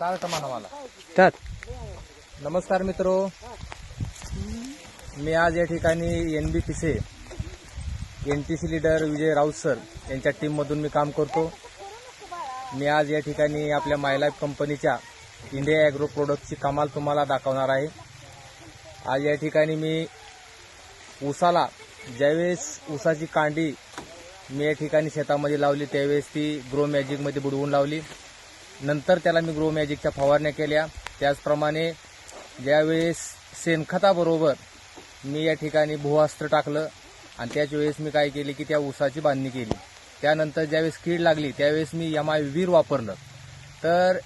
Start म्हणा मला. Start. नमस्कार मित्रो, मी आज या ठिकाणी NB पिसे NTC लीडर विजय राऊत सर यांच्या टीममधून मी काम करतो. मी आज या ठिकाणी आपल्या माय लाईफ कंपनीच्या इंडिया ॲग्रो प्रोडक्टची कमाल तुम्हाला दाखवणार आहे. आज या ठिकाणी मी ऊसाला ज्यावेळेस ऊसाची कांडी मी या ठिकाणी शेतामध्ये लावली त्यावेळेस ती ग्रो मॅजिकमध्ये बुडवून लावली. नंतर त्याला मी ग्रो मॅजिकच्या फवारण्या केल्या. त्याचप्रमाणे ज्यावेळेस शेणखताबरोबर मी या ठिकाणी भूअस्त्र टाकलं आणि त्याच वेळेस मी काय केले की त्या ऊसाची बांधणी केली. त्यानंतर ज्यावेळेस कीड लागली त्यावेळेस मी MI वीर वापरलं. तर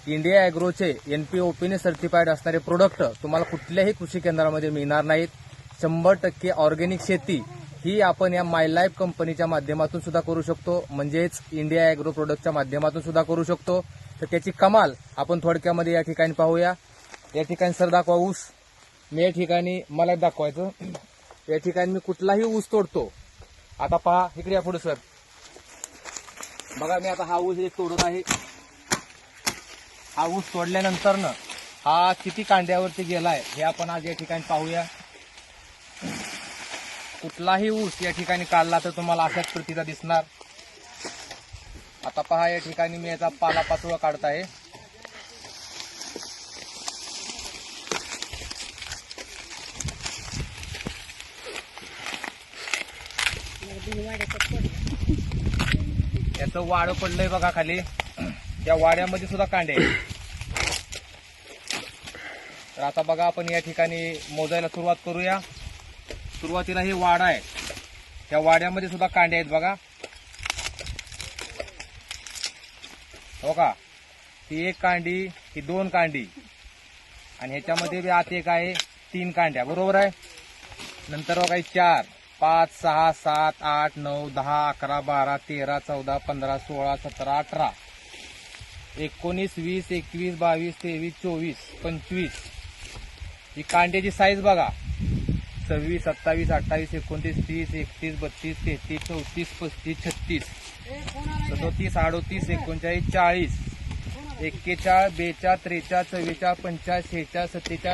इंडिया ॲग्रोचे NPOPने सर्टिफाईड असणारे प्रोडक्ट तुम्हाला कुठल्याही कृषी केंद्रामध्ये मिळणार नाहीत. 100% ऑर्गॅनिक शेती ही आपण या माय लाईफ कंपनीच्या माध्यमातून सुद्धा करू शकतो, म्हणजेच इंडिया ॲग्रो प्रोडक्टच्या माध्यमातून सुद्धा करू शकतो. तर त्याची कमाल आपण थोडक्यामध्ये या ठिकाणी पाहूया. या ठिकाणी सर दाखवा ऊस. मी या ठिकाणी मला दाखवायचं, या ठिकाणी मी कुठलाही ऊस तोडतो. आता पहा इकडे या पुढे सर बघा, मी आता हा ऊस एक तोडत आहे. हा ऊस तोडल्यानंतर ना हा किती कांड्यावरती गेलाय हे आपण आज या ठिकाणी पाहूया. कुठलाही ऊस या ठिकाणी काढला तर तुम्हाला अशाच प्रतीचा दिसणार. आता पहा या ठिकाणी मी याचा पालापाचोळा काढत आहे. याचं वाड पडलंय बघा खाली. त्या वाड्यामध्ये सुद्धा कांडे आहेत. तर आता बघा आपण या ठिकाणी मोजायला सुरुवात करूया. सुरुवातीला ही वाडा आहे, त्या वाड्यामध्ये सुद्धा कांडे आहेत बघा. हो का, ही एक कांडी, ही 2 कांडी आणि ह्याच्यामध्ये बी आत एक आहे, 3 कांड्या बरोबर आहे. नंतर बघा 4 5 6 7 8 9 10 11 12 13 14 15 16 17 18 19 20 21 22 23 24 25. ही कांड्याची साईज बघा, 26 27 28 29 30 31 32 33 34 35 36 37 38 39 40 41 42 43 44 45 46 47 48